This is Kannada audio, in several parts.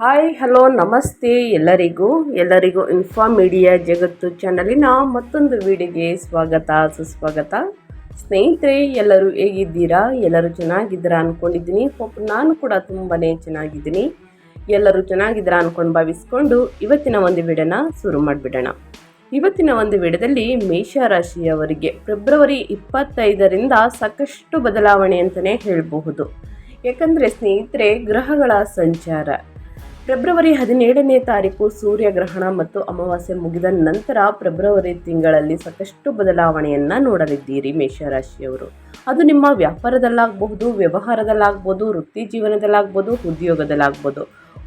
ಹಾಯ್ ಹಲೋ ನಮಸ್ತೆ ಎಲ್ಲರಿಗೂ ಇನ್ಫಾರ್ಮ್ ಮೀಡಿಯಾ ಜಗತ್ತು ಚಾನಲಿನ ಮತ್ತೊಂದು ವಿಡಿಯೋಗೆ ಸುಸ್ವಾಗತ. ಸ್ನೇಹಿತರೆ, ಎಲ್ಲರೂ ಹೇಗಿದ್ದೀರಾ? ಎಲ್ಲರೂ ಚೆನ್ನಾಗಿದ್ದೀರಾ ಅಂದ್ಕೊಂಡಿದ್ದೀನಿ. ನಾನು ಕೂಡ ತುಂಬಾ ಚೆನ್ನಾಗಿದ್ದೀನಿ. ಎಲ್ಲರೂ ಚೆನ್ನಾಗಿದ್ದೀರಾ ಅಂದ್ಕೊಂಡು ಭಾವಿಸ್ಕೊಂಡು ಇವತ್ತಿನ ಒಂದು ವಿಡಿಯೋನ ಶುರು ಮಾಡಿಬಿಡೋಣ. ಇವತ್ತಿನ ಒಂದು ವಿಡಿಯೋದಲ್ಲಿ ಮೇಷರಾಶಿಯವರಿಗೆ ಫೆಬ್ರವರಿ 25ರಿಂದ ಸಾಕಷ್ಟು ಬದಲಾವಣೆ ಅಂತಲೇ ಹೇಳಬಹುದು. ಯಾಕಂದರೆ ಸ್ನೇಹಿತರೆ, ಗ್ರಹಗಳ ಸಂಚಾರ ಫೆಬ್ರವರಿ 17ನೇ ತಾರೀಕು ಸೂರ್ಯಗ್ರಹಣ ಮತ್ತು ಅಮಾವಾಸ್ಯೆ ಮುಗಿದ ನಂತರ ಫೆಬ್ರವರಿ ತಿಂಗಳಲ್ಲಿ ಸಾಕಷ್ಟು ಬದಲಾವಣೆಯನ್ನು ನೋಡಲಿದ್ದೀರಿ ಮೇಷರಾಶಿಯವರು. ಅದು ನಿಮ್ಮ ವ್ಯಾಪಾರದಲ್ಲಾಗಬಹುದು, ವ್ಯವಹಾರದಲ್ಲಾಗ್ಬೋದು, ವೃತ್ತಿ ಜೀವನದಲ್ಲಾಗ್ಬೋದು, ಉದ್ಯೋಗದಲ್ಲಾಗ್ಬೋದು.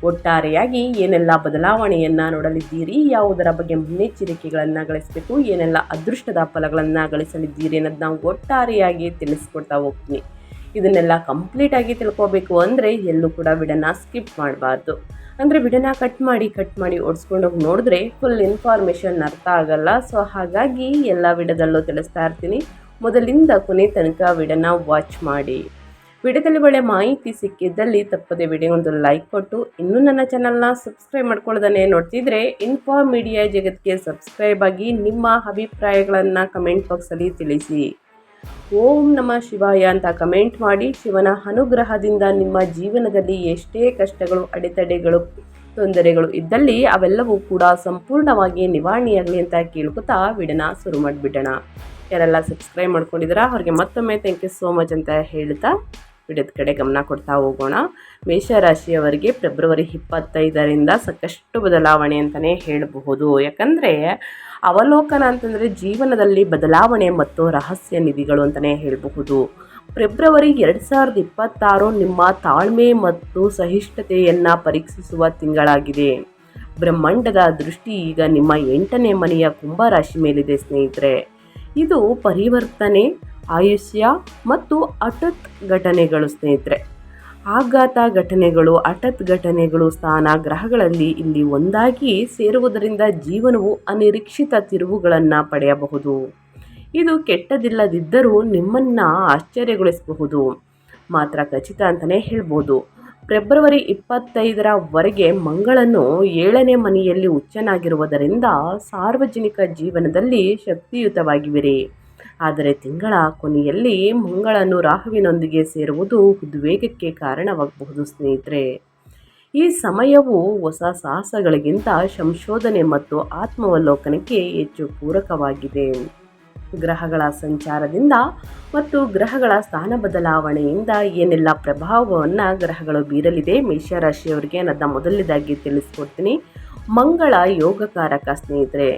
ಒಟ್ಟಾರೆಯಾಗಿ ಏನೆಲ್ಲ ಬದಲಾವಣೆಯನ್ನು ನೋಡಲಿದ್ದೀರಿ, ಯಾವುದರ ಬಗ್ಗೆ ಮುನ್ನೆಚ್ಚರಿಕೆಗಳನ್ನು ಗಳಿಸಬೇಕು, ಏನೆಲ್ಲ ಅದೃಷ್ಟದ ಫಲಗಳನ್ನು ಗಳಿಸಲಿದ್ದೀರಿ ಅನ್ನೋದನ್ನ ಒಟ್ಟಾರೆಯಾಗಿ ತಿಳಿಸ್ಕೊಡ್ತಾ ಹೋಗ್ತೀನಿ. ಇದನ್ನೆಲ್ಲ ಕಂಪ್ಲೀಟಾಗಿ ತಿಳ್ಕೋಬೇಕು ಅಂದರೆ ಎಲ್ಲೂ ಕೂಡ ವಿಡಿಯೋನ ಸ್ಕಿಪ್ ಮಾಡಬಾರ್ದು. ಅಂದರೆ ವಿಡಿಯೋನ ಕಟ್ ಮಾಡಿ ಓಡಿಸ್ಕೊಂಡೋಗಿ ನೋಡಿದ್ರೆ ಫುಲ್ ಇನ್ಫಾರ್ಮೇಷನ್ ಅರ್ಥ ಆಗಲ್ಲ. ಸೊ ಹಾಗಾಗಿ ಎಲ್ಲ ವಿಡಿಯೋದಲ್ಲೂ ತಿಳಿಸ್ತಾ ಇರ್ತೀನಿ. ಮೊದಲಿಂದ ಕೊನೆ ತನಕ ವಿಡಿಯೋನ ವಾಚ್ ಮಾಡಿ. ವಿಡಿಯೋದಲ್ಲಿ ಒಳ್ಳೆ ಮಾಹಿತಿ ಸಿಕ್ಕಿದ್ದಲ್ಲಿ ತಪ್ಪದೆ ವಿಡಿಯೋ ಒಂದು ಲೈಕ್ ಕೊಟ್ಟು, ಇನ್ನೂ ನನ್ನ ಚಾನಲ್ನ ಸಬ್ಸ್ಕ್ರೈಬ್ ಮಾಡ್ಕೊಳ್ಳೋದನ್ನೇ ನೋಡ್ತಿದ್ರೆ ಇನ್ಫಾರ್ಮ್ ಮೀಡಿಯಾ ಜಗತ್ತಿಗೆ ಸಬ್ಸ್ಕ್ರೈಬ್ ಆಗಿ ನಿಮ್ಮ ಅಭಿಪ್ರಾಯಗಳನ್ನು ಕಮೆಂಟ್ ಬಾಕ್ಸಲ್ಲಿ ತಿಳಿಸಿ. ಓಂ ನಮಃ ಶಿವಾಯ ಅಂತ ಕಮೆಂಟ್ ಮಾಡಿ. ಶಿವನ ಅನುಗ್ರಹದಿಂದ ನಿಮ್ಮ ಜೀವನದಲ್ಲಿ ಎಷ್ಟೇ ಕಷ್ಟಗಳು, ಅಡೆತಡೆಗಳು, ತೊಂದರೆಗಳು ಇದ್ದಲ್ಲಿ ಅವೆಲ್ಲವೂ ಕೂಡ ಸಂಪೂರ್ಣವಾಗಿ ನಿವಾರಣೆಯಾಗಲಿ ಅಂತ ಕೇಳ್ಕೊತಾ ವಿಡಿಯೋನ ಶುರು ಮಾಡಿಬಿಡೋಣ. ಯಾರೆಲ್ಲ ಸಬ್ಸ್ಕ್ರೈಬ್ ಮಾಡ್ಕೊಂಡಿದ್ದೀರಾ ಅವ್ರಿಗೆ ಮತ್ತೊಮ್ಮೆ ಥ್ಯಾಂಕ್ ಯು ಸೋ ಮಚ್ ಅಂತ ಹೇಳ್ತಾ ವಿಡಿಯೋದ ಕಡೆ ಗಮನ ಕೊಡ್ತಾ ಹೋಗೋಣ. ಮೇಷರಾಶಿಯವರಿಗೆ ಫೆಬ್ರವರಿ 25ರಿಂದ ಸಾಕಷ್ಟು ಬದಲಾವಣೆ ಅಂತಲೇ ಹೇಳಬಹುದು. ಯಾಕಂದರೆ ಅವಲೋಕನ ಅಂತಂದರೆ ಜೀವನದಲ್ಲಿ ಬದಲಾವಣೆ ಮತ್ತು ರಹಸ್ಯ ನಿಧಿಗಳು ಅಂತಲೇ ಹೇಳಬಹುದು. ಫೆಬ್ರವರಿ 2026 ನಿಮ್ಮ ತಾಳ್ಮೆ ಮತ್ತು ಸಹಿಷ್ಣುತೆಯನ್ನು ಪರೀಕ್ಷಿಸುವ ತಿಂಗಳಾಗಿದೆ. ಬ್ರಹ್ಮಾಂಡದ ದೃಷ್ಟಿ ಈಗ ನಿಮ್ಮ 8ನೇ ಮನೆಯ ಕುಂಭರಾಶಿ ಮೇಲಿದೆ ಸ್ನೇಹಿತರೆ. ಇದು ಪರಿವರ್ತನೆ, ಆಯುಷ್ಯ ಮತ್ತು ಹಠಾತ್ ಘಟನೆಗಳು ಸ್ನೇಹಿತರೆ. ಆಘಾತ ಘಟನೆಗಳು, ಹಠಾತ್ ಘಟನೆಗಳು ಸ್ಥಾನ ಗ್ರಹಗಳಲ್ಲಿ ಇಲ್ಲಿ ಒಂದಾಗಿ ಸೇರುವುದರಿಂದ ಜೀವನವು ಅನಿರೀಕ್ಷಿತ ತಿರುವುಗಳನ್ನು ಪಡೆಯಬಹುದು. ಇದು ಕೆಟ್ಟದಿಲ್ಲದಿದ್ದರೂ ನಿಮ್ಮನ್ನು ಆಶ್ಚರ್ಯಗೊಳಿಸಬಹುದು ಮಾತ್ರ ಖಚಿತ ಅಂತಲೇ ಹೇಳ್ಬೋದು. ಫೆಬ್ರವರಿ 25ರವರೆಗೆ ಮಂಗಳನು 7ನೇ ಮನೆಯಲ್ಲಿ ಉಚ್ಚನಾಗಿರುವುದರಿಂದ ಸಾರ್ವಜನಿಕ ಜೀವನದಲ್ಲಿ ಶಕ್ತಿಯುತವಾಗಿವಿರಿ. ಆದರೆ ತಿಂಗಳ ಕೊನೆಯಲ್ಲಿ ಮಂಗಳನು ರಾಹುವಿನೊಂದಿಗೆ ಸೇರುವುದು ಉದ್ವೇಗಕ್ಕೆ ಕಾರಣವಾಗಬಹುದು ಸ್ನೇಹಿತರೆ. ಈ ಸಮಯವು ಹೊಸ ಸಾಹಸಗಳಿಗಿಂತ ಸಂಶೋಧನೆ ಮತ್ತು ಆತ್ಮಾವಲೋಕನಕ್ಕೆ ಹೆಚ್ಚು ಪೂರಕವಾಗಿದೆ. ಗ್ರಹಗಳ ಸಂಚಾರದಿಂದ ಮತ್ತು ಗ್ರಹಗಳ ಸ್ಥಾನ ಬದಲಾವಣೆಯಿಂದ ಏನೆಲ್ಲ ಪ್ರಭಾವವನ್ನು ಗ್ರಹಗಳು ಬೀರಲಿದೆ ಮೇಷರಾಶಿಯವರಿಗೆ ಅನ್ನೋದನ್ನ ಮೊದಲನೇದಾಗಿ ತಿಳಿಸ್ಕೊಡ್ತೀನಿ. ಮಂಗಳ ಯೋಗಕಾರಕ ಸ್ನೇಹಿತರೆ.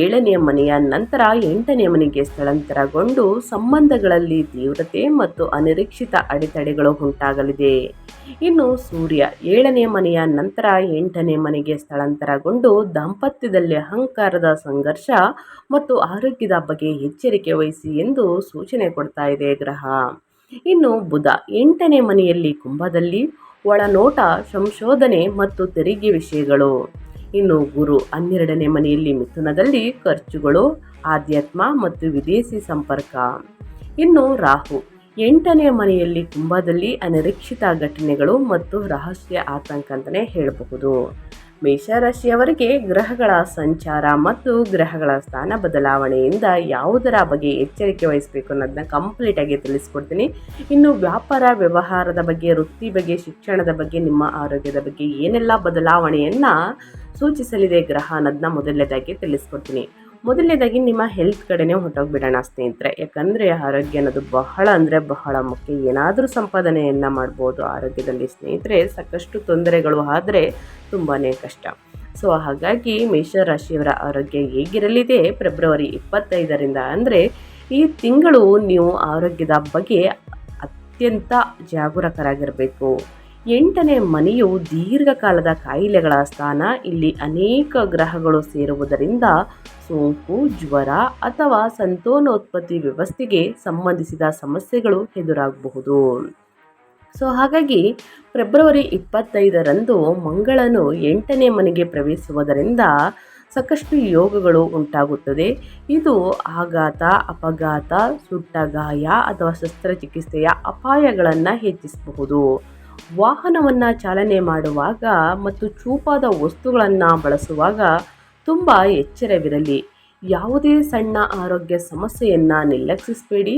7ನೇ ಮನೆಯ ನಂತರ 8ನೇ ಮನೆಗೆ ಸ್ಥಳಾಂತರಗೊಂಡು ಸಂಬಂಧಗಳಲ್ಲಿ ತೀವ್ರತೆ ಮತ್ತು ಅನಿರೀಕ್ಷಿತ ಅಡೆತಡೆಗಳು ಉಂಟಾಗಲಿದೆ. ಇನ್ನು ಸೂರ್ಯ 7ನೇ ಮನೆಯ ನಂತರ 8ನೇ ಮನೆಗೆ ಸ್ಥಳಾಂತರಗೊಂಡು ದಾಂಪತ್ಯದಲ್ಲಿ ಅಹಂಕಾರದ ಸಂಘರ್ಷ ಮತ್ತು ಆರೋಗ್ಯದ ಬಗ್ಗೆ ಎಚ್ಚರಿಕೆ ವಹಿಸಿ ಎಂದು ಸೂಚನೆ ಕೊಡ್ತಾ ಇದೆ ಗ್ರಹ. ಇನ್ನು ಬುಧ 8ನೇ ಮನೆಯಲ್ಲಿ ಕುಂಭದಲ್ಲಿ ಒಳನೋಟ, ಸಂಶೋಧನೆ ಮತ್ತು ತೆರಿಗೆ ವಿಷಯಗಳು. ಇನ್ನು ಗುರು 12ನೇ ಮನೆಯಲ್ಲಿ ಮಿಥುನದಲ್ಲಿ ಖರ್ಚುಗಳು, ಆಧ್ಯಾತ್ಮ ಮತ್ತು ವಿದೇಶಿ ಸಂಪರ್ಕ. ಇನ್ನು ರಾಹು 8ನೇ ಮನೆಯಲ್ಲಿ ಕುಂಭದಲ್ಲಿ ಅನಿರೀಕ್ಷಿತ ಘಟನೆಗಳು ಮತ್ತು ರಹಸ್ಯ ಆತಂಕ ಅಂತಲೇ ಹೇಳಬಹುದು. ಮೇಷರಾಶಿಯವರಿಗೆ ಗ್ರಹಗಳ ಸಂಚಾರ ಮತ್ತು ಗ್ರಹಗಳ ಸ್ಥಾನ ಬದಲಾವಣೆಯಿಂದ ಯಾವುದರ ಬಗ್ಗೆ ಎಚ್ಚರಿಕೆ ವಹಿಸಬೇಕು ಅನ್ನೋದನ್ನ ಕಂಪ್ಲೀಟಾಗಿ ತಿಳಿಸ್ಕೊಡ್ತೀನಿ. ಇನ್ನು ವ್ಯಾಪಾರ ವ್ಯವಹಾರದ ಬಗ್ಗೆ, ವೃತ್ತಿ ಬಗ್ಗೆ, ಶಿಕ್ಷಣದ ಬಗ್ಗೆ, ನಿಮ್ಮ ಆರೋಗ್ಯದ ಬಗ್ಗೆ ಏನೆಲ್ಲ ಬದಲಾವಣೆಯನ್ನು ಸೂಚಿಸಲಿದೆ ಗ್ರಹ ಅನ್ನೋದನ್ನ ಮೊದಲನೇದಾಗಿ ತಿಳಿಸ್ಕೊಡ್ತೀನಿ. ಮೊದಲನೇದಾಗಿ ನಿಮ್ಮ ಹೆಲ್ತ್ ಕಡೆನೇ ಹೊರಟೋಗ್ಬಿಡೋಣ ಸ್ನೇಹಿತರೆ. ಯಾಕಂದರೆ ಆರೋಗ್ಯ ಅನ್ನೋದು ಬಹಳ ಮುಖ್ಯ. ಏನಾದರೂ ಸಂಪಾದನೆಯನ್ನು ಮಾಡ್ಬೋದು ಆರೋಗ್ಯದಲ್ಲಿ ಸ್ನೇಹಿತರೆ. ಸಾಕಷ್ಟು ತೊಂದರೆಗಳು ಆದರೆ ತುಂಬಾ ಕಷ್ಟ. ಸೊ ಹಾಗಾಗಿ ಮೇಷರಾಶಿಯವರ ಆರೋಗ್ಯ ಹೇಗಿರಲಿದೆ ಫೆಬ್ರವರಿ 25ರಿಂದ ಅಂದರೆ ಈ ತಿಂಗಳು ನೀವು ಆರೋಗ್ಯದ ಬಗ್ಗೆ ಅತ್ಯಂತ ಜಾಗರೂಕರಾಗಿರಬೇಕು. 8ನೇ ಮನೆಯು ದೀರ್ಘಕಾಲದ ಕಾಯಿಲೆಗಳ ಸ್ಥಾನ. ಇಲ್ಲಿ ಅನೇಕ ಗ್ರಹಗಳು ಸೇರುವುದರಿಂದ ಸೋಂಕು, ಜ್ವರ ಅಥವಾ ಸಂತಾನೋತ್ಪತ್ತಿ ವ್ಯವಸ್ಥೆಗೆ ಸಂಬಂಧಿಸಿದ ಸಮಸ್ಯೆಗಳು ಎದುರಾಗಬಹುದು. ಸೊ ಹಾಗಾಗಿ ಫೆಬ್ರವರಿ 25ರಂದು ಮಂಗಳನು 8ನೇ ಮನೆಗೆ ಪ್ರವೇಶಿಸುವುದರಿಂದ ಸಾಕಷ್ಟು ಯೋಗಗಳು ಉಂಟಾಗುತ್ತದೆ. ಇದು ಆಘಾತ, ಅಪಘಾತ, ಸುಟ್ಟ ಗಾಯ ಅಥವಾ ಶಸ್ತ್ರಚಿಕಿತ್ಸೆಯ ಅಪಾಯಗಳನ್ನು ಹೆಚ್ಚಿಸಬಹುದು. ವಾಹನವನ್ನು ಚಾಲನೆ ಮಾಡುವಾಗ ಮತ್ತು ಚೂಪಾದ ವಸ್ತುಗಳನ್ನು ಬಳಸುವಾಗ ತುಂಬ ಎಚ್ಚರವಿರಲಿ. ಯಾವುದೇ ಸಣ್ಣ ಆರೋಗ್ಯ ಸಮಸ್ಯೆಯನ್ನು ನಿರ್ಲಕ್ಷಿಸಬೇಡಿ.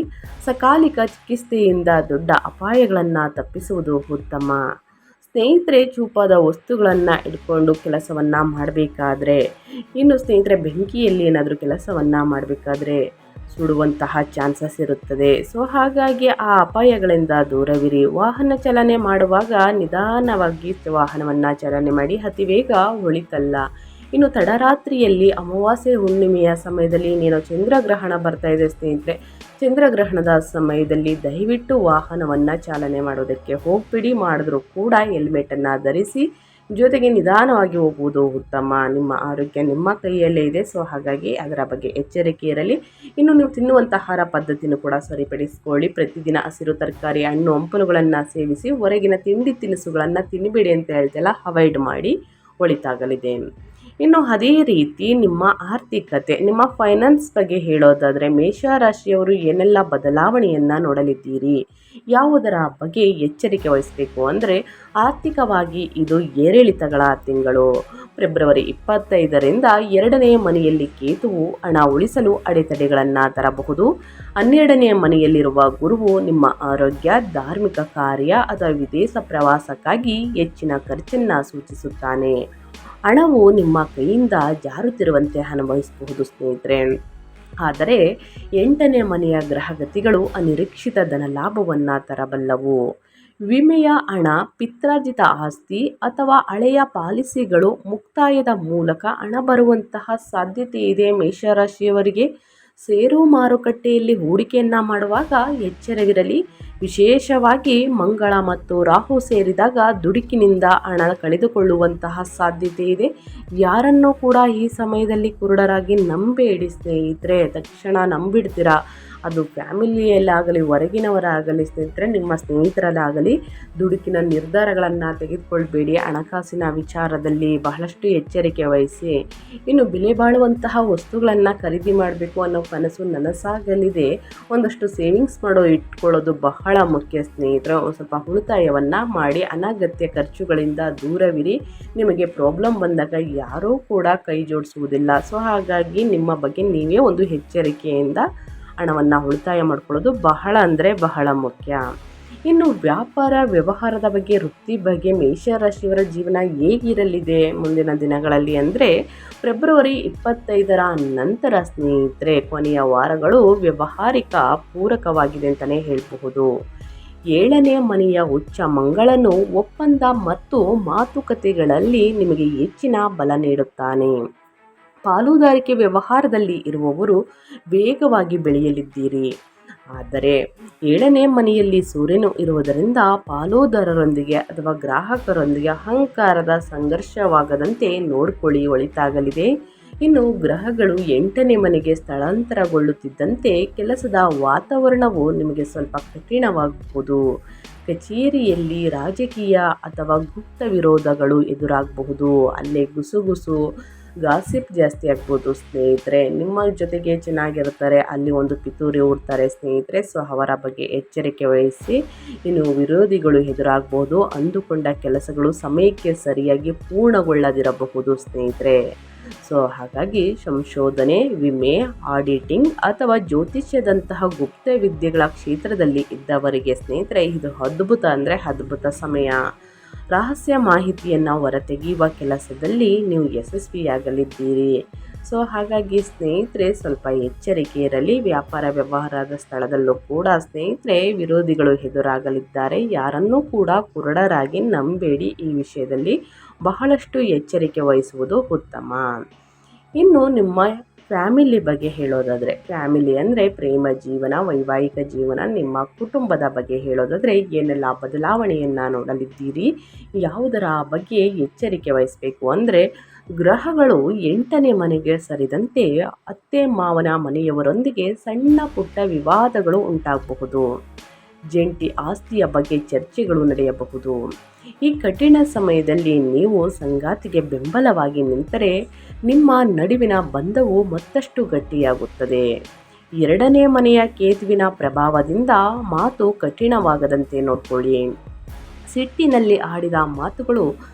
ಸಕಾಲಿಕ ಚಿಕಿತ್ಸೆಯಿಂದ ದೊಡ್ಡ ಅಪಾಯಗಳನ್ನು ತಪ್ಪಿಸುವುದು ಉತ್ತಮ. ಸ್ನೇಹಿತರೆ, ಚೂಪಾದ ವಸ್ತುಗಳನ್ನು ಇಟ್ಕೊಂಡು ಕೆಲಸವನ್ನು ಮಾಡಬೇಕಾದ್ರೆ, ಇನ್ನು ಸ್ನೇಹಿತರೆ ಬೆಂಕಿಯಲ್ಲಿ ಏನಾದರೂ ಕೆಲಸವನ್ನು ಮಾಡಬೇಕಾದ್ರೆ ಸುಡುವಂತಹ ಚಾನ್ಸಸ್ ಇರುತ್ತದೆ. ಸೊ ಹಾಗಾಗಿ ಆ ಅಪಾಯಗಳಿಂದ ದೂರವಿರಿ. ವಾಹನ ಚಾಲನೆ ಮಾಡುವಾಗ ನಿಧಾನವಾಗಿ ವಾಹನವನ್ನು ಚಾಲನೆ ಮಾಡಿ. ಅತಿ ವೇಗ ಒಳಿತಲ್ಲ. ಇನ್ನು ತಡರಾತ್ರಿಯಲ್ಲಿ ಅಮಾವಾಸ್ಯೆ ಹುಣ್ಣಿಮೆಯ ಸಮಯದಲ್ಲಿ ಚಂದ್ರಗ್ರಹಣ ಬರ್ತಾ ಇದೆ ಸ್ನೇಹಿತರೆ. ಚಂದ್ರಗ್ರಹಣದ ಸಮಯದಲ್ಲಿ ದಯವಿಟ್ಟು ವಾಹನವನ್ನು ಚಾಲನೆ ಮಾಡೋದಕ್ಕೆ ಹೋಗಬೇಡಿ. ಮಾಡಿದ್ರೂ ಕೂಡ ಹೆಲ್ಮೆಟನ್ನು ಧರಿಸಿ, ಜೊತೆಗೆ ನಿಧಾನವಾಗಿ ಹೋಗುವುದು ಉತ್ತಮ. ನಿಮ್ಮ ಆರೋಗ್ಯ ನಿಮ್ಮ ಕೈಯಲ್ಲೇ ಇದೆ. ಸೊ ಹಾಗಾಗಿ ಅದರ ಬಗ್ಗೆ ಎಚ್ಚರಿಕೆ ಇರಲಿ. ಇನ್ನು ನೀವು ತಿನ್ನುವಂಥ ಆಹಾರ ಪದ್ಧತಿನೂ ಕೂಡ ಸರಿಪಡಿಸಿಕೊಳ್ಳಿ. ಪ್ರತಿದಿನ ಹಸಿರು ತರಕಾರಿ, ಹಣ್ಣು ಹಂಪಲುಗಳನ್ನು ಸೇವಿಸಿ. ಹೊರಗಿನ ತಿಂಡಿ ತಿನಿಸುಗಳನ್ನು ತಿನ್ನಬೇಡಿ ಅಂತ ಹೇಳ್ತಲ್ಲ, ಅವಾಯ್ಡ್ ಮಾಡಿ, ಒಳಿತಾಗಲಿದೆ. ಇನ್ನು ಅದೇ ರೀತಿ ನಿಮ್ಮ ಆರ್ಥಿಕತೆ, ನಿಮ್ಮ ಫೈನಾನ್ಸ್ ಬಗ್ಗೆ ಹೇಳೋದಾದರೆ ಮೇಷರಾಶಿಯವರು ಏನೆಲ್ಲ ಬದಲಾವಣೆಯನ್ನು ನೋಡಲಿದ್ದೀರಿ, ಯಾವುದರ ಬಗ್ಗೆ ಎಚ್ಚರಿಕೆ ವಹಿಸಬೇಕು ಅಂದರೆ, ಆರ್ಥಿಕವಾಗಿ ಇದು ಏರಿಳಿತಗಳ ತಿಂಗಳು. ಫೆಬ್ರವರಿ 25ರಿಂದ 2ನೇ ಮನೆಯಲ್ಲಿ ಕೇತುವು ಹಣ ಉಳಿಸಲು ಅಡೆತಡೆಗಳನ್ನು ತರಬಹುದು. 12ನೇ ಮನೆಯಲ್ಲಿರುವ ಗುರುವು ನಿಮ್ಮ ಆರೋಗ್ಯ, ಧಾರ್ಮಿಕ ಕಾರ್ಯ ಅಥವಾ ವಿದೇಶ ಪ್ರವಾಸಕ್ಕಾಗಿ ಹೆಚ್ಚಿನ ಖರ್ಚನ್ನು ಸೂಚಿಸುತ್ತಾನೆ. ಹಣವು ನಿಮ್ಮ ಕೈಯಿಂದ ಜಾರುತ್ತಿರುವಂತೆ ಅನುಭವಿಸಬಹುದು ಸ್ನೇಹಿತರೆ. ಆದರೆ 8ನೇ ಮನೆಯ ಗ್ರಹಗತಿಗಳು ಅನಿರೀಕ್ಷಿತ ಧನ ಲಾಭವನ್ನು ತರಬಲ್ಲವು. ವಿಮೆಯ ಹಣ, ಪಿತ್ರಾರ್ಜಿತ ಆಸ್ತಿ ಅಥವಾ ಹಳೆಯ ಪಾಲಿಸಿಗಳು ಮುಕ್ತಾಯದ ಮೂಲಕ ಹಣ ಬರುವಂತಹ ಸಾಧ್ಯತೆ ಇದೆ. ಮೇಷರಾಶಿಯವರಿಗೆ ಷೇರು ಮಾರುಕಟ್ಟೆಯಲ್ಲಿ ಹೂಡಿಕೆಯನ್ನು ಮಾಡುವಾಗ ಎಚ್ಚರವಿರಲಿ. ವಿಶೇಷವಾಗಿ ಮಂಗಳ ಮತ್ತು ರಾಹು ಸೇರಿದಾಗ ದುಡುಕಿನಿಂದ ಹಣ ಕಳೆದುಕೊಳ್ಳುವಂತಹ ಸಾಧ್ಯತೆ ಇದೆ. ಯಾರನ್ನೂ ಕೂಡ ಈ ಸಮಯದಲ್ಲಿ ಕುರುಡರಾಗಿ ನಂಬೇಡಿ ಸ್ನೇಹಿತರೆ. ತಕ್ಷಣ ನಂಬಿಡ್ತೀರಾ. ಅದು ಫ್ಯಾಮಿಲಿಯಲ್ಲಾಗಲಿ ಹೊರಗಿನವರಾಗಲಿ ಸ್ನೇಹಿತರೆ, ನಿಮ್ಮ ಸ್ನೇಹಿತರಲ್ಲಾಗಲಿ ದುಡುಕಿನ ನಿರ್ಧಾರಗಳನ್ನು ತೆಗೆದುಕೊಳ್ಬೇಡಿ. ಹಣಕಾಸಿನ ವಿಚಾರದಲ್ಲಿ ಬಹಳಷ್ಟು ಎಚ್ಚರಿಕೆ ವಹಿಸಿ. ಇನ್ನು ಬೆಲೆ ಬಾಳುವಂತಹ ವಸ್ತುಗಳನ್ನು ಖರೀದಿ ಮಾಡಬೇಕು ಅನ್ನೋ ಕನಸು ನನಸಾಗಲಿದೆ. ಒಂದಷ್ಟು ಸೇವಿಂಗ್ಸ್ ಇಟ್ಕೊಳ್ಳೋದು ಬಹಳ ಮುಖ್ಯ ಸ್ನೇಹಿತರೆ. ಸ್ವಲ್ಪ ಉಳಿತಾಯವನ್ನು ಮಾಡಿ. ಅನಗತ್ಯ ಖರ್ಚುಗಳಿಂದ ದೂರವಿರಿ. ನಿಮಗೆ ಪ್ರಾಬ್ಲಮ್ ಬಂದಾಗ ಯಾರೂ ಕೂಡ ಕೈ ಜೋಡಿಸುವುದಿಲ್ಲ. ಸೊ ಹಾಗಾಗಿ ನಿಮ್ಮ ಬಗ್ಗೆ ನೀವೇ ಒಂದು ಎಚ್ಚರಿಕೆಯಿಂದ ಹಣವನ್ನು ಉಳಿತಾಯ ಮಾಡ್ಕೊಳ್ಳೋದು ಬಹಳ ಅಂದರೆ ಬಹಳ ಮುಖ್ಯ. ಇನ್ನು ವ್ಯಾಪಾರ ವ್ಯವಹಾರದ ಬಗ್ಗೆ, ವೃತ್ತಿ ಬಗ್ಗೆ ಮೇಷರಾಶಿಯವರ ಜೀವನ ಹೇಗಿರಲಿದೆ ಮುಂದಿನ ದಿನಗಳಲ್ಲಿ ಅಂದರೆ, ಫೆಬ್ರವರಿ 25ರ ನಂತರ ಸ್ನೇಹಿತರೆ ಕೊನೆಯ ವಾರಗಳು ವ್ಯಾವಹಾರಿಕ ಪೂರಕವಾಗಿದೆ ಅಂತಲೇ ಹೇಳಬಹುದು. 7ನೇ ಮನೆಯ ಉಚ್ಚ ಮಂಗಳನು ಒಪ್ಪಂದ ಮತ್ತು ಮಾತುಕತೆಗಳಲ್ಲಿ ನಿಮಗೆ ಹೆಚ್ಚಿನ ಬಲ ನೀಡುತ್ತಾನೆ. ಪಾಲುದಾರಿಕೆ ವ್ಯವಹಾರದಲ್ಲಿ ಇರುವವರು ವೇಗವಾಗಿ ಬೆಳೆಯಲಿದ್ದೀರಿ. ಆದರೆ 7ನೇ ಮನೆಯಲ್ಲಿ ಸೂರ್ಯನು ಇರುವುದರಿಂದ ಪಾಲುದಾರರೊಂದಿಗೆ ಅಥವಾ ಗ್ರಾಹಕರೊಂದಿಗೆ ಅಹಂಕಾರದ ಸಂಘರ್ಷವಾಗದಂತೆ ನೋಡಿಕೊಳ್ಳಿ, ಒಳಿತಾಗಲಿದೆ. ಇನ್ನು ಗ್ರಹಗಳು 8ನೇ ಮನೆಗೆ ಸ್ಥಳಾಂತರಗೊಳ್ಳುತ್ತಿದ್ದಂತೆ ಕೆಲಸದ ವಾತಾವರಣವು ನಿಮಗೆ ಸ್ವಲ್ಪ ಕಠಿಣವಾಗಬಹುದು. ಕಚೇರಿಯಲ್ಲಿ ರಾಜಕೀಯ ಅಥವಾ ಗುಪ್ತ ವಿರೋಧಗಳು ಎದುರಾಗಬಹುದು. ಅಲ್ಲೇ ಗುಸುಗುಸು ಗಾಸಿಪ್ ಜಾಸ್ತಿ ಆಗ್ಬೋದು ಸ್ನೇಹಿತರೆ. ನಿಮ್ಮ ಜೊತೆಗೆ ಚೆನ್ನಾಗಿರ್ತಾರೆ, ಅಲ್ಲಿ ಒಂದು ಪಿತೂರಿ ಹೂಡ್ತಾರೆ ಸ್ನೇಹಿತರೆ. ಸೊ ಅವರ ಬಗ್ಗೆ ಎಚ್ಚರಿಕೆ ವಹಿಸಿ. ಇನ್ನು ವಿರೋಧಿಗಳು ಎದುರಾಗ್ಬೋದು. ಅಂದುಕೊಂಡ ಕೆಲಸಗಳು ಸಮಯಕ್ಕೆ ಸರಿಯಾಗಿ ಪೂರ್ಣಗೊಳ್ಳದಿರಬಹುದು ಸ್ನೇಹಿತರೆ. ಸೊ ಹಾಗಾಗಿ ಸಂಶೋಧನೆ, ವಿಮೆ, ಆಡಿಟಿಂಗ್ ಅಥವಾ ಜ್ಯೋತಿಷ್ಯದಂತಹ ಗುಪ್ತ ವಿದ್ಯೆಗಳ ಕ್ಷೇತ್ರದಲ್ಲಿ ಇದ್ದವರಿಗೆ ಸ್ನೇಹಿತರೆ ಇದು ಅದ್ಭುತ ಅಂದರೆ ಅದ್ಭುತ ಸಮಯ. ರಹಸ್ಯ ಮಾಹಿತಿಯನ್ನು ಹೊರತೆಗೆಯುವ ಕೆಲಸದಲ್ಲಿ ನೀವು ಯಶಸ್ವಿಯಾಗಲಿದ್ದೀರಿ. ಸೊ ಹಾಗಾಗಿ ಸ್ನೇಹಿತರೆ ಸ್ವಲ್ಪ ಎಚ್ಚರಿಕೆ ಇರಲಿ. ವ್ಯಾಪಾರ ವ್ಯವಹಾರದ ಸ್ಥಳದಲ್ಲೂ ಕೂಡ ಸ್ನೇಹಿತರೆ ವಿರೋಧಿಗಳು ಎದುರಾಗಲಿದ್ದಾರೆ. ಯಾರನ್ನೂ ಕೂಡ ಕುರುಡರಾಗಿ ನಂಬೇಡಿ. ಈ ವಿಷಯದಲ್ಲಿ ಬಹಳಷ್ಟು ಎಚ್ಚರಿಕೆ ವಹಿಸುವುದು ಉತ್ತಮ. ಇನ್ನು ನಿಮ್ಮ ಫ್ಯಾಮಿಲಿ ಬಗ್ಗೆ ಹೇಳೋದಾದರೆ, ಫ್ಯಾಮಿಲಿ ಅಂದರೆ ಪ್ರೇಮ ಜೀವನ, ವೈವಾಹಿಕ ಜೀವನ, ನಿಮ್ಮ ಕುಟುಂಬದ ಬಗ್ಗೆ ಹೇಳೋದಾದರೆ ಏನೆಲ್ಲ ಬದಲಾವಣೆಯನ್ನು ನೋಡಲಿದ್ದೀರಿ, ಯಾವುದರ ಬಗ್ಗೆ ಎಚ್ಚರಿಕೆ ವಹಿಸಬೇಕು ಅಂದರೆ, ಗ್ರಹಗಳು 8ನೇ ಮನೆಗೆ ಸರಿದಂತೆ ಅತ್ತೆ ಮಾವನ ಮನೆಯವರೊಂದಿಗೆ ಸಣ್ಣ ಪುಟ್ಟ ವಿವಾದಗಳು ಉಂಟಾಗಬಹುದು. ಜಂಟಿ ಆಸ್ತಿಯ ಬಗ್ಗೆ ಚರ್ಚೆಗಳು ನಡೆಯಬಹುದು. ಈ ಕಠಿಣ ಸಮಯದಲ್ಲಿ ನೀವು ಸಂಗಾತಿಗೆ ಬೆಂಬಲವಾಗಿ ನಿಂತರೆ ನಿಮ್ಮ ನಡುವಿನ ಬಂಧವು ಮತ್ತಷ್ಟು ಗಟ್ಟಿಯಾಗುತ್ತದೆ. 2ನೇ ಮನೆಯ ಕೇತುವಿನ ಪ್ರಭಾವದಿಂದ ಮಾತು ಕಠಿಣವಾಗದಂತೆ ನೋಡಿಕೊಳ್ಳಿ. ಸಿಟ್ಟಿನಲ್ಲಿ ಆಡಿದ ಮಾತುಗಳು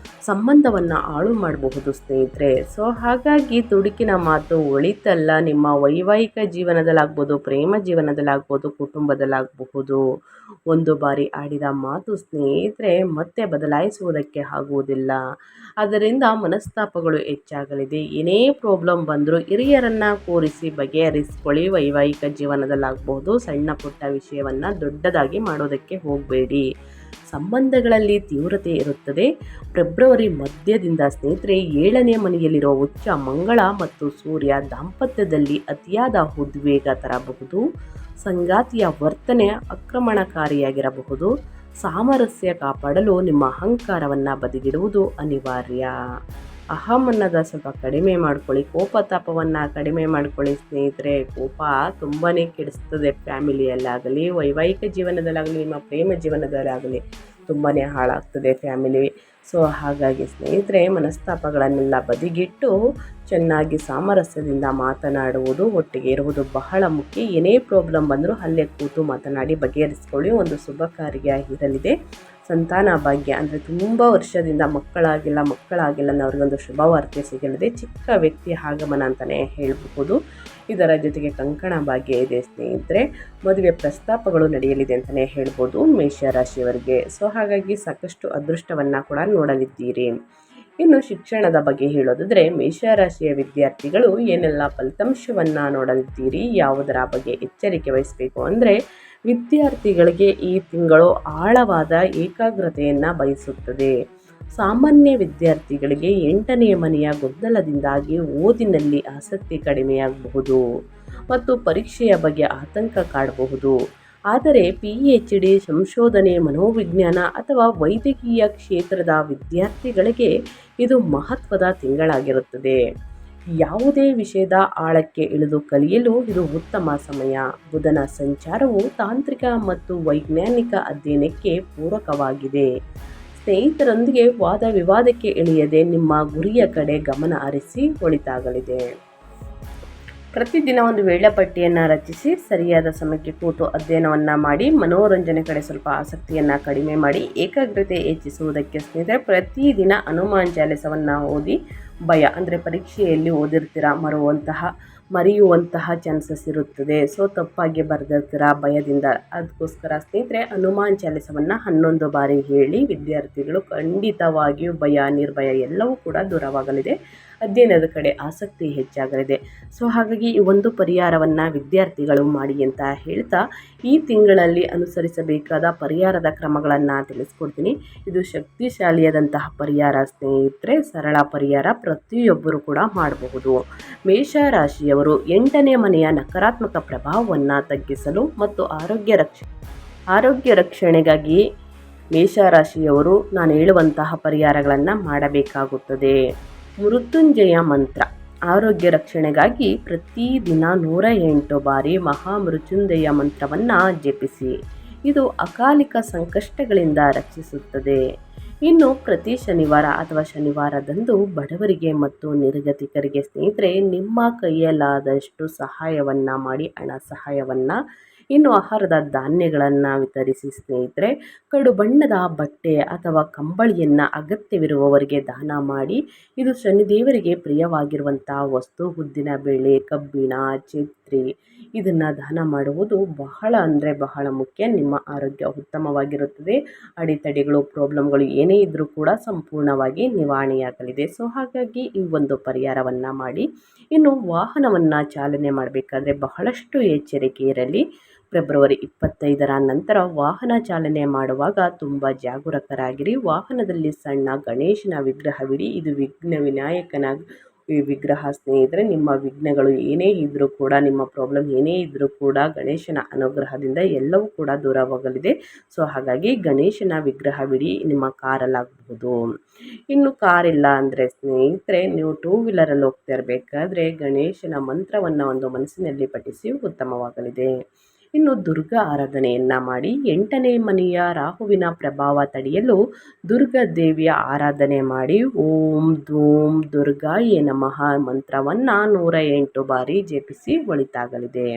ಸಂಬಂಧವನ್ನು ಹಾಳು ಮಾಡಬಹುದು ಸ್ನೇಹಿತರೆ. ಸೊ ಹಾಗಾಗಿ ತುಡುಕಿನ ಮಾತು ಒಳಿತಲ್ಲ. ನಿಮ್ಮ ವೈವಾಹಿಕ ಜೀವನದಲ್ಲಾಗ್ಬೋದು, ಪ್ರೇಮ ಜೀವನದಲ್ಲಾಗ್ಬೋದು, ಕುಟುಂಬದಲ್ಲಾಗಬಹುದು. ಒಂದು ಬಾರಿ ಆಡಿದ ಮಾತು ಸ್ನೇಹಿತರೆ ಮತ್ತೆ ಬದಲಾಯಿಸುವುದಕ್ಕೆ ಆಗುವುದಿಲ್ಲ. ಅದರಿಂದ ಮನಸ್ತಾಪಗಳು ಹೆಚ್ಚಾಗಲಿದೆ. ಏನೇ ಪ್ರಾಬ್ಲಮ್ ಬಂದರೂ ಹಿರಿಯರನ್ನು ಕೂರಿಸಿ ಬಗೆಹರಿಸ್ಕೊಳ್ಳಿ. ವೈವಾಹಿಕ ಜೀವನದಲ್ಲಾಗಬಹುದು. ಸಣ್ಣ ಪುಟ್ಟ ವಿಷಯವನ್ನು ದೊಡ್ಡದಾಗಿ ಮಾಡೋದಕ್ಕೆ ಹೋಗಬೇಡಿ. ಸಂಬಂಧಗಳಲ್ಲಿ ತೀವ್ರತೆ ಇರುತ್ತದೆ. ಫೆಬ್ರವರಿ ಮಧ್ಯದಿಂದ ಸ್ನೇಹಿತರೆ 7ನೇ ಮನೆಯಲ್ಲಿರೋ ಉಚ್ಚ ಮಂಗಳ ಮತ್ತು ಸೂರ್ಯ ದಾಂಪತ್ಯದಲ್ಲಿ ಅತಿಯಾದ ಉದ್ವೇಗ ತರಬಹುದು. ಸಂಗಾತಿಯ ವರ್ತನೆ ಆಕ್ರಮಣಕಾರಿಯಾಗಿರಬಹುದು. ಸಾಮರಸ್ಯ ಕಾಪಾಡಲು ನಿಮ್ಮ ಅಹಂಕಾರವನ್ನು ಬದಿಗಿಡುವುದು ಅನಿವಾರ್ಯ. ಅಹಮನ್ನದ ಸ್ವಲ್ಪ ಕಡಿಮೆ ಮಾಡ್ಕೊಳ್ಳಿ. ಕೋಪತಾಪವನ್ನು ಕಡಿಮೆ ಮಾಡ್ಕೊಳ್ಳಿ ಸ್ನೇಹಿತರೆ. ಕೋಪ ತುಂಬಾ ಕೆಡಿಸ್ತದೆ. ಫ್ಯಾಮಿಲಿಯಲ್ಲಾಗಲಿ, ವೈವಾಹಿಕ ಜೀವನದಲ್ಲಾಗಲಿ, ನಿಮ್ಮ ಪ್ರೇಮ ಜೀವನದಲ್ಲಾಗಲಿ ತುಂಬಾ ಹಾಳಾಗ್ತದೆ ಫ್ಯಾಮಿಲಿ. ಸೊ ಹಾಗಾಗಿ ಸ್ನೇಹಿತರೆ ಮನಸ್ತಾಪಗಳನ್ನೆಲ್ಲ ಬದಿಗಿಟ್ಟು ಚೆನ್ನಾಗಿ ಸಾಮರಸ್ಯದಿಂದ ಮಾತನಾಡುವುದು, ಒಟ್ಟಿಗೆ ಇರುವುದು ಬಹಳ ಮುಖ್ಯ. ಏನೇ ಪ್ರಾಬ್ಲಮ್ ಬಂದರೂ ಅಲ್ಲೇ ಕೂತು ಮಾತನಾಡಿ ಬಗೆಹರಿಸ್ಕೊಳ್ಳಿ. ಒಂದು ಶುಭ ಕಾರ್ಯ ಇರಲಿದೆ. ಸಂತಾನ ಭಾಗ್ಯ ಅಂದರೆ ತುಂಬ ವರ್ಷದಿಂದ ಮಕ್ಕಳಾಗಿಲ್ಲ ಅನ್ನೋರಿಗೊಂದು ಶುಭ ವಾರ್ತೆ ಸಿಗಲಿದೆ. ಚಿಕ್ಕ ವ್ಯಕ್ತಿ ಆಗಮನ ಅಂತಲೇ ಹೇಳಬಹುದು. ಇದರ ಜೊತೆಗೆ ಕಂಕಣ ಭಾಗ್ಯ ಇದೆ ಸ್ನೇಹಿತರೆ. ಮದುವೆ ಪ್ರಸ್ತಾಪಗಳು ನಡೆಯಲಿದೆ ಅಂತಲೇ ಹೇಳ್ಬೋದು ಮೇಷರಾಶಿಯವರಿಗೆ. ಸೊ ಹಾಗಾಗಿ ಸಾಕಷ್ಟು ಅದೃಷ್ಟವನ್ನು ಕೂಡ ನೋಡಲಿದ್ದೀರಿ. ಇನ್ನು ಶಿಕ್ಷಣದ ಬಗ್ಗೆ ಹೇಳೋದಾದರೆ ಮೇಷರಾಶಿಯ ವಿದ್ಯಾರ್ಥಿಗಳು ಏನೆಲ್ಲ ಫಲಿತಾಂಶವನ್ನು ನೋಡಲಿದ್ದೀರಿ, ಯಾವುದರ ಬಗ್ಗೆ ಎಚ್ಚರಿಕೆ ವಹಿಸಬೇಕು ಅಂದರೆ, ವಿದ್ಯಾರ್ಥಿಗಳಿಗೆ ಈ ತಿಂಗಳು ಆಳವಾದ ಏಕಾಗ್ರತೆಯನ್ನು ಬಯಸುತ್ತದೆ. ಸಾಮಾನ್ಯ ವಿದ್ಯಾರ್ಥಿಗಳಿಗೆ 8ನೇ ಮನೆಯ ಗೊಂದಲದಿಂದಾಗಿ ಓದಿನಲ್ಲಿ ಆಸಕ್ತಿ ಕಡಿಮೆಯಾಗಬಹುದು ಮತ್ತು ಪರೀಕ್ಷೆಯ ಬಗ್ಗೆ ಆತಂಕ ಕಾಡಬಹುದು. ಆದರೆ PhD, ಸಂಶೋಧನೆ, ಮನೋವಿಜ್ಞಾನ ಅಥವಾ ವೈದ್ಯಕೀಯ ಕ್ಷೇತ್ರದ ವಿದ್ಯಾರ್ಥಿಗಳಿಗೆ ಇದು ಮಹತ್ವದ ತಿಂಗಳಾಗಿರುತ್ತದೆ. ಯಾವುದೇ ವಿಷಯದ ಆಳಕ್ಕೆ ಇಳಿದು ಕಲಿಯಲು ಇದು ಉತ್ತಮ ಸಮಯ. ಬುಧನ ಸಂಚಾರವು ತಾಂತ್ರಿಕ ಮತ್ತು ವೈಜ್ಞಾನಿಕ ಅಧ್ಯಯನಕ್ಕೆ ಪೂರಕವಾಗಿದೆ. ಸ್ನೇಹಿತರೊಂದಿಗೆ ವಾದ ವಿವಾದಕ್ಕೆ ಇಳಿಯದೆ ನಿಮ್ಮ ಗುರಿಯ ಕಡೆ ಗಮನ ಹರಿಸಿ ಒಳಿತಾಗಲಿದೆ. ಪ್ರತಿದಿನ ಒಂದು ವೇಳಾಪಟ್ಟಿಯನ್ನು ರಚಿಸಿ ಸರಿಯಾದ ಸಮಯಕ್ಕೆ ಕೂತು ಅಧ್ಯಯನವನ್ನು ಮಾಡಿ. ಮನೋರಂಜನೆ ಕಡೆ ಸ್ವಲ್ಪ ಆಸಕ್ತಿಯನ್ನು ಕಡಿಮೆ ಮಾಡಿ. ಏಕಾಗ್ರತೆ ಹೆಚ್ಚಿಸುವುದಕ್ಕೆ ಸ್ನೇಹಿತರೆ ಪ್ರತಿದಿನ ಹನುಮಾನ್ ಚಾಲಿಸವನ್ನು ಓದಿ. ಭಯ ಅಂದರೆ ಪರೀಕ್ಷೆಯಲ್ಲಿ ಓದಿರ್ತೀರ, ಮರೆಯುವಂತಹ ಚಾನ್ಸಸ್ ಇರುತ್ತದೆ. ಸೊ ತಪ್ಪಾಗಿ ಬರೆದಿರ್ತೀರ ಭಯದಿಂದ. ಅದಕ್ಕೋಸ್ಕರ ಸ್ನೇಹಿತರೆ ಹನುಮಾನ್ ಚಾಲಿಸವನ್ನು 11 ಬಾರಿ ಹೇಳಿ. ವಿದ್ಯಾರ್ಥಿಗಳು ಖಂಡಿತವಾಗಿಯೂ ಭಯ, ನಿರ್ಭಯ ಎಲ್ಲವೂ ಕೂಡ ದೂರವಾಗಲಿದೆ. ಅಧ್ಯಯನದ ಕಡೆ ಆಸಕ್ತಿ ಹೆಚ್ಚಾಗಲಿದೆ. ಸೊ ಹಾಗಾಗಿ ಈ ಒಂದು ಪರಿಹಾರವನ್ನು ವಿದ್ಯಾರ್ಥಿಗಳು ಮಾಡಿ ಅಂತ ಹೇಳ್ತಾ ಈ ತಿಂಗಳಲ್ಲಿ ಅನುಸರಿಸಬೇಕಾದ ಪರಿಹಾರದ ಕ್ರಮಗಳನ್ನು ತಿಳಿಸ್ಕೊಡ್ತೀನಿ. ಇದು ಶಕ್ತಿಶಾಲಿಯಾದಂತಹ ಪರಿಹಾರ ಸ್ನೇಹಿತರೆ. ಸರಳ ಪರಿಹಾರ, ಪ್ರತಿಯೊಬ್ಬರು ಕೂಡ ಮಾಡಬಹುದು. ಮೇಷರಾಶಿಯವರು 8ನೇ ಮನೆಯ ನಕಾರಾತ್ಮಕ ಪ್ರಭಾವವನ್ನು ತಗ್ಗಿಸಲು ಮತ್ತು ಆರೋಗ್ಯ ರಕ್ಷಣೆಗಾಗಿ ಮೇಷರಾಶಿಯವರು ನಾನು ಹೇಳುವಂತಹ ಪರಿಹಾರಗಳನ್ನು ಮಾಡಬೇಕಾಗುತ್ತದೆ. ಮೃತ್ಯುಂಜಯ ಮಂತ್ರ. ಆರೋಗ್ಯ ರಕ್ಷಣೆಗಾಗಿ ಪ್ರತಿದಿನ 108 ಬಾರಿ ಮಹಾಮೃತ್ಯುಂಜಯ ಮಂತ್ರವನ್ನು ಜಪಿಸಿ. ಇದು ಅಕಾಲಿಕ ಸಂಕಷ್ಟಗಳಿಂದ ರಕ್ಷಿಸುತ್ತದೆ. ಇನ್ನು ಪ್ರತಿ ಶನಿವಾರ ಅಥವಾ ಶನಿವಾರದಂದು ಬಡವರಿಗೆ ಮತ್ತು ನಿರ್ಗತಿಕರಿಗೆ ಸ್ನೇಹಿತರೆ ನಿಮ್ಮ ಕೈಯಲ್ಲಾದಷ್ಟು ಸಹಾಯವನ್ನು ಮಾಡಿ. ಹಣ ಸಹಾಯವನ್ನು, ಇನ್ನು ಆಹಾರದ ಧಾನ್ಯಗಳನ್ನು ವಿತರಿಸಿ ಸ್ನೇಹಿತರೆ. ಕಡು ಬಣ್ಣದ ಬಟ್ಟೆ ಅಥವಾ ಕಂಬಳಿಯನ್ನು ಅಗತ್ಯವಿರುವವರಿಗೆ ದಾನ ಮಾಡಿ. ಇದು ಶನಿದೇವರಿಗೆ ಪ್ರಿಯವಾಗಿರುವಂಥ ವಸ್ತು. ಉದ್ದಿನ ಬೇಳೆ, ಕಬ್ಬಿಣ, ಛತ್ರಿ ಇದನ್ನು ದಾನ ಮಾಡುವುದು ಬಹಳ ಅಂದರೆ ಬಹಳ ಮುಖ್ಯ. ನಿಮ್ಮ ಆರೋಗ್ಯ ಉತ್ತಮವಾಗಿರುತ್ತದೆ. ಅಡೆತಡೆಗಳು, ಪ್ರಾಬ್ಲಮ್ಗಳು ಏನೇ ಇದ್ದರೂ ಕೂಡ ಸಂಪೂರ್ಣವಾಗಿ ನಿವಾರಣೆಯಾಗಲಿದೆ. ಸೊ ಹಾಗಾಗಿ ಈ ಒಂದು ಪರಿಹಾರವನ್ನು ಮಾಡಿ. ಇನ್ನು ವಾಹನವನ್ನು ಚಾಲನೆ ಮಾಡಬೇಕಾದ್ರೆ ಬಹಳಷ್ಟು ಎಚ್ಚರಿಕೆ ಇರಲಿ. ಫೆಬ್ರವರಿ 25ರ ನಂತರ ವಾಹನ ಚಾಲನೆ ಮಾಡುವಾಗ ತುಂಬ ಜಾಗರೂಕರಾಗಿರಿ. ವಾಹನದಲ್ಲಿ ಸಣ್ಣ ಗಣೇಶನ ವಿಗ್ರಹವಿಡಿ. ಇದು ವಿಘ್ನ ವಿನಾಯಕನ ವಿಗ್ರಹ ಸ್ನೇಹಿತರೆ. ನಿಮ್ಮ ವಿಘ್ನಗಳು ಏನೇ ಇದ್ದರೂ ಕೂಡ, ನಿಮ್ಮ ಪ್ರಾಬ್ಲಮ್ ಏನೇ ಇದ್ದರೂ ಕೂಡ ಗಣೇಶನ ಅನುಗ್ರಹದಿಂದ ಎಲ್ಲವೂ ಕೂಡ ದೂರವಾಗಲಿದೆ. ಸೊ ಹಾಗಾಗಿ ಗಣೇಶನ ವಿಗ್ರಹವಿಡಿ. ನಿಮ್ಮ ಕಾರಲ್ಲಾಗಬಹುದು. ಇನ್ನು ಕಾರಿಲ್ಲ ಅಂದರೆ ಸ್ನೇಹಿತರೆ ನೀವು 2 ವೀಲರಲ್ಲಿ ಹೋಗ್ತಾ ಇರಬೇಕಾದ್ರೆ ಗಣೇಶನ ಮಂತ್ರವನ್ನು ಒಂದು ಮನಸ್ಸಿನಲ್ಲಿ ಪಠಿಸಿ ಉತ್ತಮವಾಗಲಿದೆ. ಇನ್ನು ದುರ್ಗಾ ಆರಾಧನೆಯನ್ನು ಮಾಡಿ. 8ನೇ ಮನೆಯ ರಾಹುವಿನ ಪ್ರಭಾವ ತಡೆಯಲು ದುರ್ಗಾ ದೇವಿಯ ಆರಾಧನೆ ಮಾಡಿ. ಓಂ ಧೂಂ ದುರ್ಗಾಯೇ ನಮಃ ಮಂತ್ರವನ್ನು 108 ಬಾರಿ ಜಪಿಸಿ ಒಳಿತಾಗಲಿದೆ.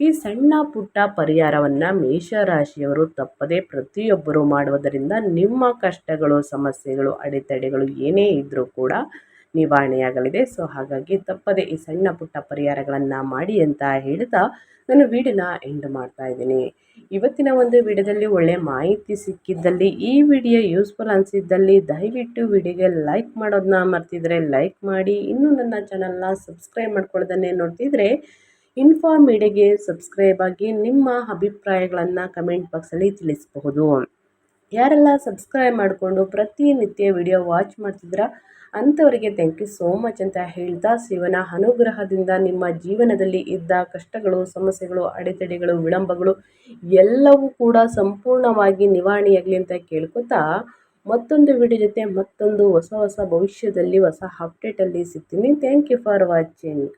ಈ ಸಣ್ಣ ಪುಟ್ಟ ಪರಿಹಾರವನ್ನು ಮೇಷರಾಶಿಯವರು ತಪ್ಪದೇ ಪ್ರತಿಯೊಬ್ಬರು ಮಾಡುವುದರಿಂದ ನಿಮ್ಮ ಕಷ್ಟಗಳು, ಸಮಸ್ಯೆಗಳು, ಅಡೆತಡೆಗಳು ಏನೇ ಇದ್ದರೂ ಕೂಡ ನಿವಾರಣೆಯಾಗಲಿದೆ. ಸೊ ಹಾಗಾಗಿ ತಪ್ಪದೇ ಈ ಸಣ್ಣ ಪುಟ್ಟ ಪರಿಹಾರಗಳನ್ನು ಮಾಡಿ ಅಂತ ಹೇಳ್ತಾ ನಾನು ವಿಡಿಯೋನ ಎಂಡ್ ಮಾಡ್ತಾ ಇದ್ದೀನಿ. ಇವತ್ತಿನ ಒಂದು ವಿಡಿಯೋದಲ್ಲಿ ಒಳ್ಳೆಯ ಮಾಹಿತಿ ಸಿಕ್ಕಿದ್ದಲ್ಲಿ, ಈ ವಿಡಿಯೋ ಯೂಸ್ಫುಲ್ ಅನಿಸಿದ್ದಲ್ಲಿ ದಯವಿಟ್ಟು ವಿಡಿಯೋಗೆ ಲೈಕ್ ಮಾಡೋದನ್ನ ಮರ್ತಿದ್ರೆ ಲೈಕ್ ಮಾಡಿ. ಇನ್ನೂ ನನ್ನ ಚಾನಲ್ನ ಸಬ್ಸ್ಕ್ರೈಬ್ ಮಾಡ್ಕೊಳ್ಳೋದನ್ನೇ ನೋಡ್ತಿದ್ರೆ ಇನ್ಫಾರ್ಮ್ ಮೀಡಿಯಾಗೆ ಸಬ್ಸ್ಕ್ರೈಬ್ ಆಗಿ ನಿಮ್ಮ ಅಭಿಪ್ರಾಯಗಳನ್ನು ಕಮೆಂಟ್ ಬಾಕ್ಸಲ್ಲಿ ತಿಳಿಸಬಹುದು. ಯಾರೆಲ್ಲ ಸಬ್ಸ್ಕ್ರೈಬ್ ಮಾಡಿಕೊಂಡು ಪ್ರತಿನಿತ್ಯ ವಿಡಿಯೋ ವಾಚ್ ಮಾಡ್ತಿದ್ದೀರಾ ಅಂಥವರಿಗೆ ಥ್ಯಾಂಕ್ ಯು ಸೋ ಮಚ್ ಅಂತ ಹೇಳ್ತಾ, ಶಿವನ ಅನುಗ್ರಹದಿಂದ ನಿಮ್ಮ ಜೀವನದಲ್ಲಿ ಇದ್ದ ಕಷ್ಟಗಳು, ಸಮಸ್ಯೆಗಳು, ಅಡೆತಡೆಗಳು, ವಿಳಂಬಗಳು ಎಲ್ಲವೂ ಕೂಡ ಸಂಪೂರ್ಣವಾಗಿ ನಿವಾರಣೆಯಾಗಲಿ ಅಂತ ಕೇಳ್ಕೊತಾ ಮತ್ತೊಂದು ವಿಡಿಯೋ ಜೊತೆ ಮತ್ತೊಂದು ಹೊಸ ಭವಿಷ್ಯದಲ್ಲಿ ಹೊಸ ಅಪ್ಡೇಟಲ್ಲಿ ಸಿಗ್ತೀನಿ. Thank you for watching.